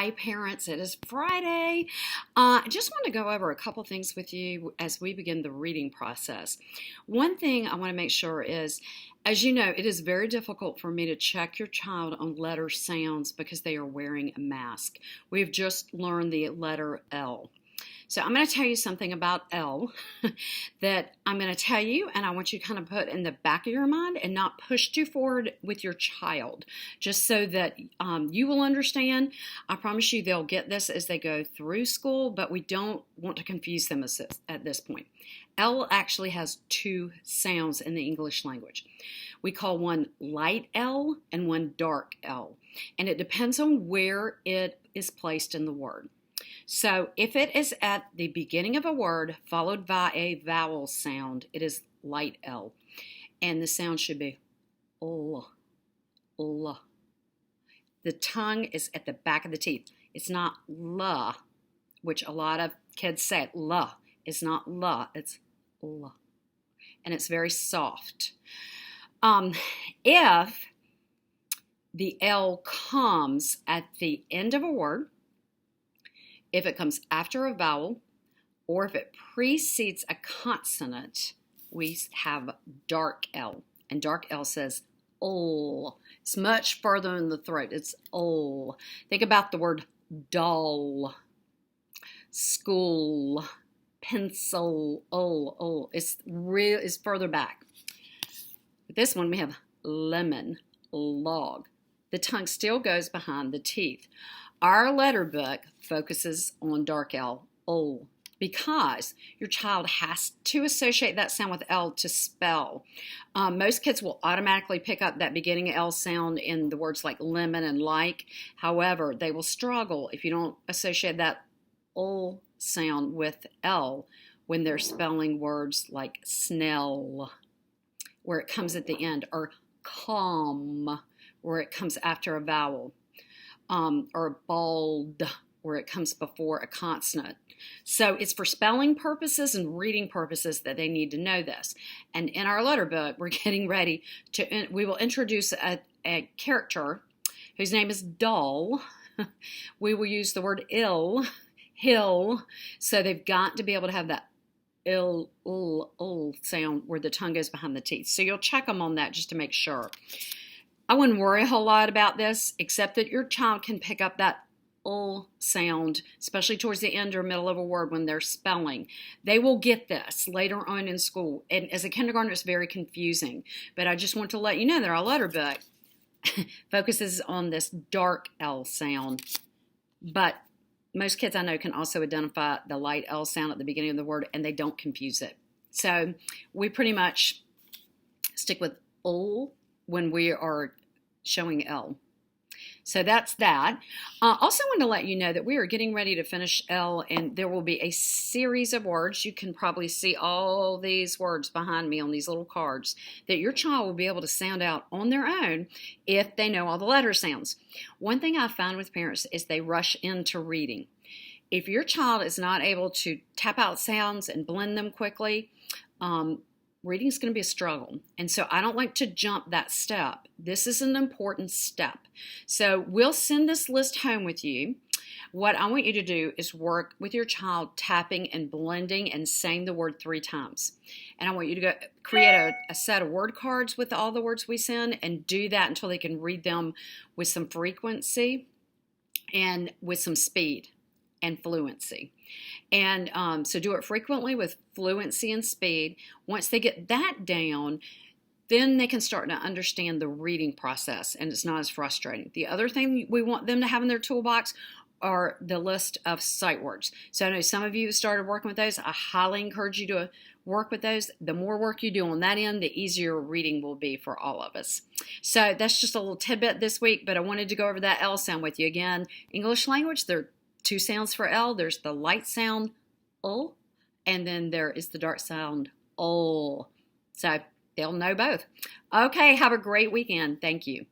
Hi, parents. It is Friday. I just want to go over a couple things with you as we begin the reading process. One thing I want to make sure is, as you know, it is very difficult for me to check your child on letter sounds because they are wearing a mask. We've just learned the letter L. So I'm going to tell you something about L that I'm going to tell you, and I want you to kind of put in the back of your mind and not push too forward with your child, just so that you will understand. I promise you they'll get this as they go through school, but we don't want to confuse them at this point. L actually has two sounds in the English language. We call one light L and one dark L, and it depends on where it is placed in the word. So if it is at the beginning of a word followed by a vowel sound, it is light L. And the sound should be L, L. The tongue is at the back of the teeth. It's not L, which a lot of kids say L. It's not L, it's L. And it's very soft. If the L comes at the end of a word, if it comes after a vowel, or if it precedes a consonant, we have dark L. And dark L says L. It's much further in the throat. It's L. Think about the word doll, school, pencil, L. It's further back. With this one, we have lemon, log. The tongue still goes behind the teeth. Our letter book focuses on dark L, because your child has to associate that sound with L to spell. Most kids will automatically pick up that beginning L sound in the words like lemon and like. However, they will struggle if you don't associate that L sound with L when they're spelling words like snell, where it comes at the end, or calm, where it comes after a vowel. Or bald, where it comes before a consonant. So it's for spelling purposes and reading purposes that they need to know this. And in our letter book, we're getting ready we will introduce a character whose name is Doll. We will use the word ill, hill, so they've got to be able to have that ill sound where the tongue goes behind the teeth. So you'll check them on that just to make sure. I wouldn't worry a whole lot about this, except that your child can pick up that sound, especially towards the end or middle of a word when they're spelling. They will get this later on in school. And as a kindergartner, it's very confusing. But I just want to let you know that our letter book focuses on this dark L sound. But most kids I know can also identify the light L sound at the beginning of the word, and they don't confuse it. So we pretty much stick with L when we are showing L. So that's that. Also want to let you know that we are getting ready to finish L, and there will be a series of words. You can probably see all these words behind me on these little cards that your child will be able to sound out on their own if they know all the letter sounds. One thing I find with parents is they rush into reading. If your child is not able to tap out sounds and blend them quickly, reading is going to be a struggle. And so I don't like to jump that step. This is an important step. So we'll send this list home with you. What I want you to do is work with your child tapping and blending and saying the word 3 times. And I want you to create a set of word cards with all the words we send and do that until they can read them with some frequency and with some speed and fluency. And so do it frequently with fluency and speed. Once they get that down, then they can start to understand the reading process, and it's not as frustrating. The other thing we want them to have in their toolbox are the list of sight words. So I know some of you have started working with those. I highly encourage you to work with those. The more work you do on that end, the easier reading will be for all of us. So that's just a little tidbit this week, but I wanted to go over that L sound with you. Again, English language, there are 2 sounds for L. There's the light sound, L, and then there is the dark sound, L. So they'll know both. Okay, have a great weekend. Thank you.